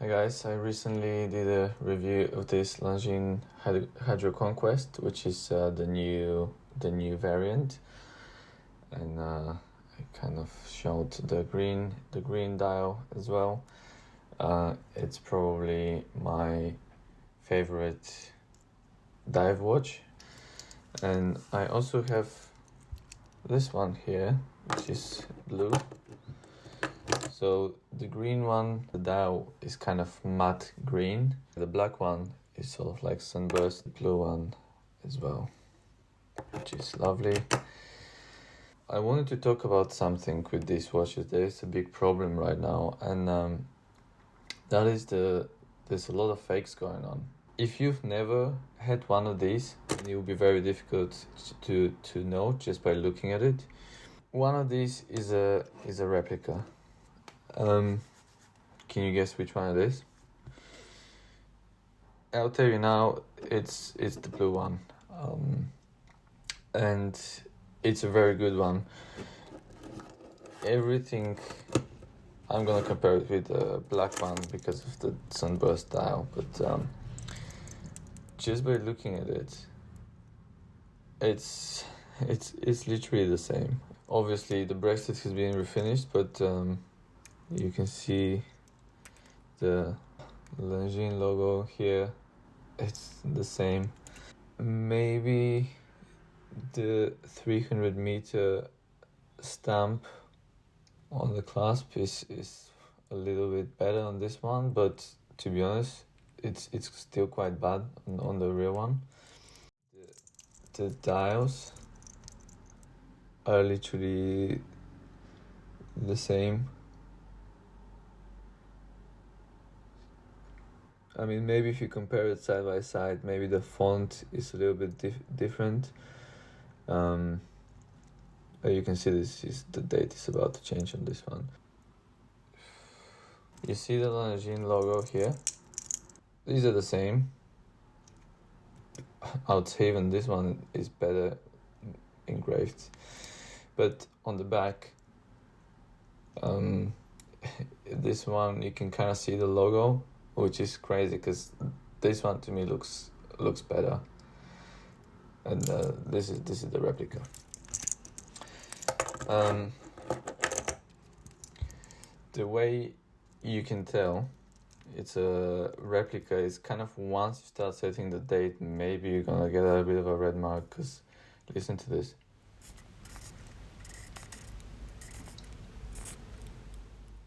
Hi guys, I recently did a review of this Longines Hydroconquest, which is the new variant, and I kind of showed the green dial as well. It's probably my favorite dive watch, and I also have this one here, which is blue. So the green one, the dial is kind of matte green. The black one is sort of like sunburst. The blue one as well, which is lovely. I wanted to talk about something with these watches. There is a big problem right now, and that is there's a lot of fakes going on. If you've never had one of these, it will be very difficult to know just by looking at it. One of these is a replica. Can you guess which one it is? I'll tell you now. It's the blue one, and it's a very good one. Everything. I'm gonna compare it with the black one because of the sunburst dial, but just by looking at it, it's literally the same. Obviously, the bracelet has been refinished, but you can see the Longines logo here. It's the same. Maybe the 300-meter stamp on the clasp is a little bit better on this one, but to be honest, it's still quite bad on the real one. The dials are literally the same. I mean, maybe if you compare it side by side, maybe the font is a little bit different. You can see the date is about to change on this one. You see the Longines logo here? These are the same. I would say even this one is better engraved. But on the back, this one you can kind of see the logo, which is crazy because this one to me looks better, and this is the replica. The way you can tell it's a replica is kind of once you start setting the date, maybe you're gonna get a bit of a red mark, because listen to this.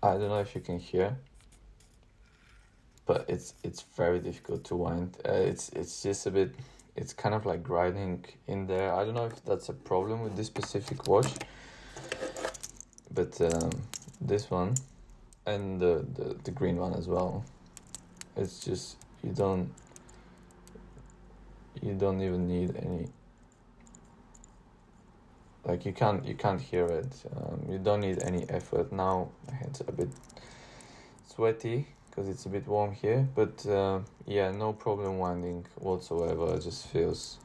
I don't know if you can hear, but it's very difficult to wind. It's just a bit, it's kind of like grinding in there. I don't know if that's a problem with this specific watch, but this one and the green one as well, it's just you don't even need any, like you can't hear it. You don't need any effort. Now my hands are a bit sweaty because it's a bit warm here, but yeah, no problem winding whatsoever. It just feels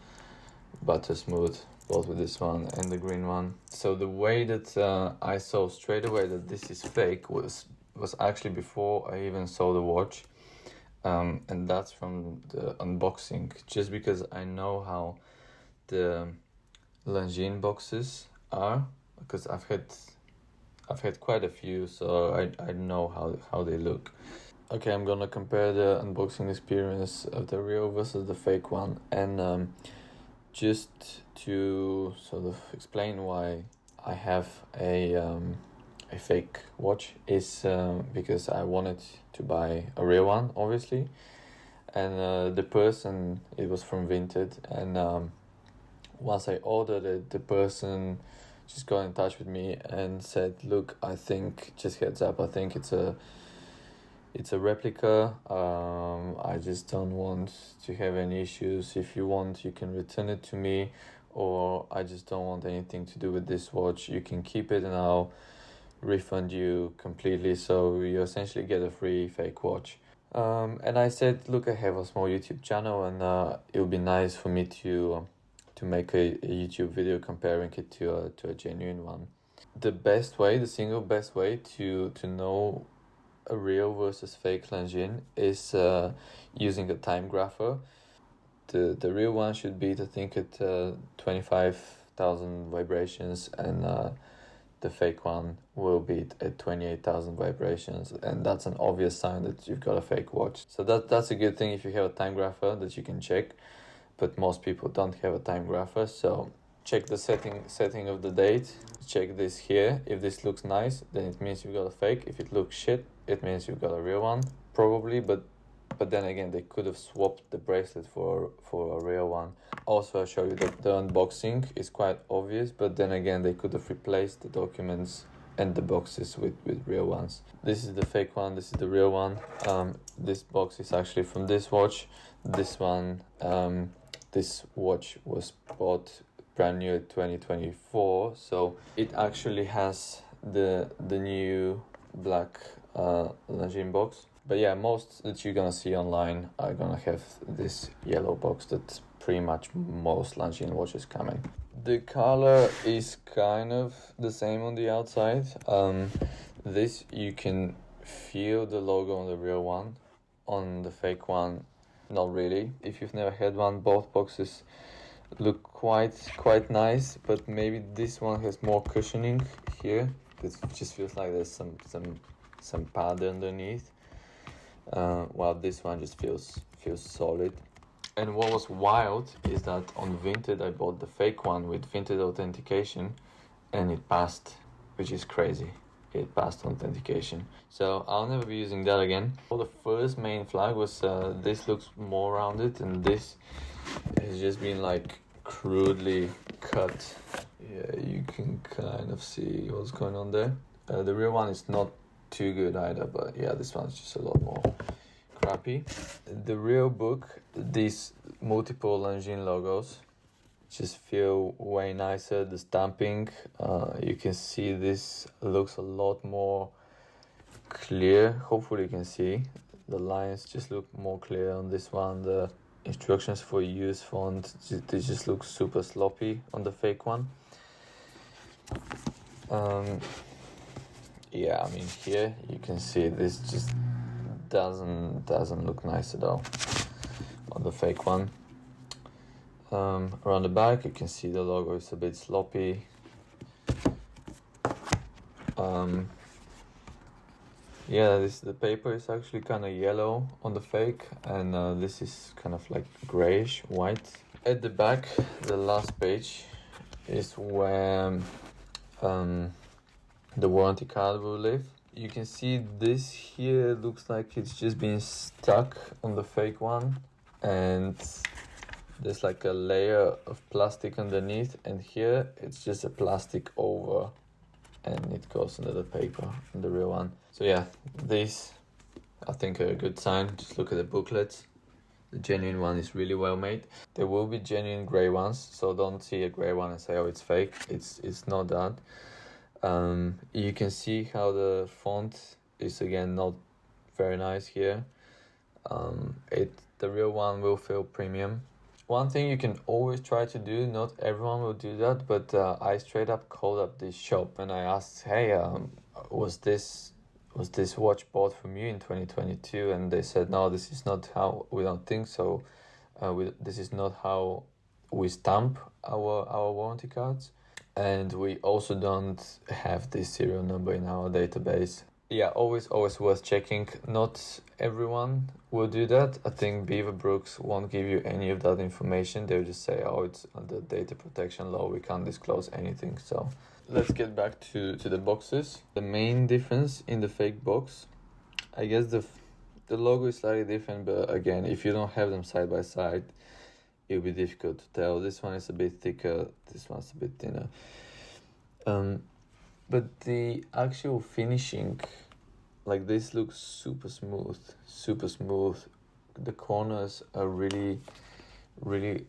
butter smooth, both with this one and the green one. So the way that I saw straight away that this is fake was actually before I even saw the watch, and that's from the unboxing, just because I know how the Longines boxes are, because I've had quite a few, so I know how they look. Okay, I'm gonna compare the unboxing experience of the real versus the fake one, and just to sort of explain why I have a fake watch is because I wanted to buy a real one, obviously, and the person, it was from Vinted, and once I ordered it, the person just got in touch with me and said, look, I think, just heads up, I think it's a replica. I just don't want to have any issues. If you want, you can return it to me, or I just don't want anything to do with this watch. You can keep it and I'll refund you completely. So you essentially get a free fake watch. And I said, look, I have a small YouTube channel, and it would be nice for me to make a YouTube video comparing it to a genuine one. The single best way to know a real versus fake Longines is using a Timegrapher. The real one should be, I think, at 25,000 vibrations, and the fake one will be at 28,000 vibrations, and that's an obvious sign that you've got a fake watch. So that's a good thing if you have a Timegrapher that you can check, but most people don't have a Timegrapher. So check the setting of the date, check this here. If this looks nice, then it means you've got a fake. If it looks shit, it means you've got a real one, probably, but then again, they could have swapped the bracelet for a real one. Also, I'll show you that the unboxing is quite obvious, but then again, they could have replaced the documents and the boxes with real ones. This is the fake one, this is the real one. This box is actually from this watch. This one, this watch was bought brand new at 2024, so it actually has the new black Longines box. But yeah, most that you're gonna see online are gonna have this yellow box that pretty much most Longines watches come in. The color is kind of the same on the outside. This, you can feel the logo on the real one. On the fake one, not really. If you've never had one, both boxes look quite nice, but maybe this one has more cushioning here. It just feels like there's some pad underneath, while this one just feels solid. And what was wild is that on Vinted I bought the fake one with Vinted authentication, and it passed, which is crazy. It passed authentication, so I'll never be using that again. Well, the first main flag was this looks more rounded, and this has just been like crudely cut. Yeah, you can kind of see what's going on there. The real one is not too good either, but yeah, this one's just a lot more crappy. The real book, these multiple Longines logos just feel way nicer. The stamping, you can see this looks a lot more clear. Hopefully you can see the lines just look more clear on this one. The instructions for use font, they just look super sloppy on the fake one. Yeah, I mean, here you can see this just doesn't look nice at all on the fake one. Around the back you can see the logo is a bit sloppy. Yeah, the paper is actually kind of yellow on the fake, and this is kind of like grayish white. At the back, the last page is where the warranty card will live. You can see this here looks like it's just been stuck on the fake one, and there's like a layer of plastic underneath, and here it's just a plastic over, and it goes under the paper on the real one. So yeah, these I think are a good sign. Just look at the booklets. The genuine one is really well made. There will be genuine grey ones, so don't see a grey one and say, oh, it's fake. It's not that. You can see how the font is again not very nice here. The real one will feel premium. One thing you can always try to do, not everyone will do that, but I straight up called up this shop and I asked, hey, was this watch bought from you in 2022? And they said, no, this is not how, we don't think so. This is not how we stamp our warranty cards. And we also don't have this serial number in our database. Yeah, always worth checking. Not everyone will do that. I think Beaverbrook's won't give you any of that information. They'll just say, oh, it's under data protection law, we can't disclose anything. So let's get back to the boxes. The main difference in the fake box, I guess the logo is slightly different, but again, if you don't have them side by side, it'll be difficult to tell. This one is a bit thicker, this one's a bit thinner. But the actual finishing, like this looks super smooth. The corners are really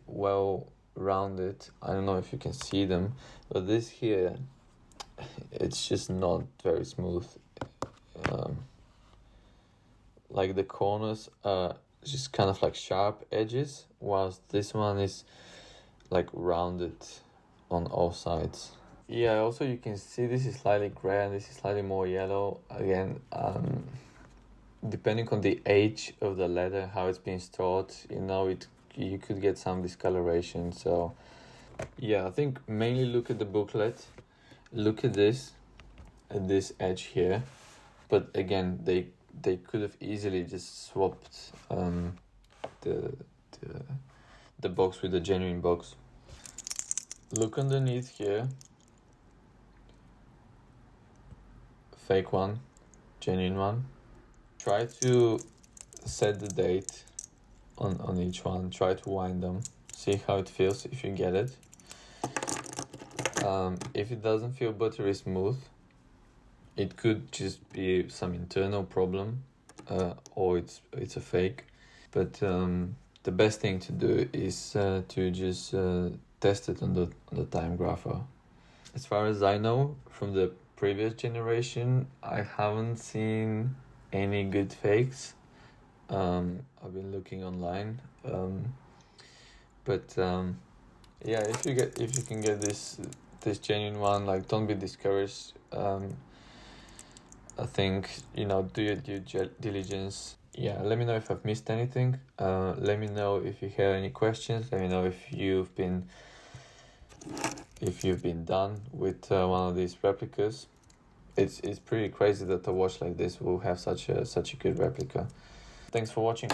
well rounded. I don't know if you can see them, but this here, it's just not very smooth. Like the corners are just kind of like sharp edges, whilst this one is like rounded on all sides. Yeah, also you can see this is slightly grey and this is slightly more yellow. Again, depending on the age of the leather, how it's been stored, you could get some discoloration. So yeah, I think mainly look at the booklet, look at this edge here, but again, they could have easily just swapped the box with the genuine box. Look underneath here, fake one, genuine one. Try to set the date on each one, try to wind them, see how it feels if you get it. If it doesn't feel buttery smooth, it could just be some internal problem, or it's a fake. But the best thing to do is to just test it on the Timegrapher. As far as I know, from the previous generation, I haven't seen any good fakes. I've been looking online, but yeah, if you can get this genuine one, like, don't be discouraged. I think, do your due diligence. Yeah, let me know if I've missed anything. Let me know if you have any questions. Let me know if you've been done with one of these replicas. It's pretty crazy that a watch like this will have such a good replica. Thanks for watching.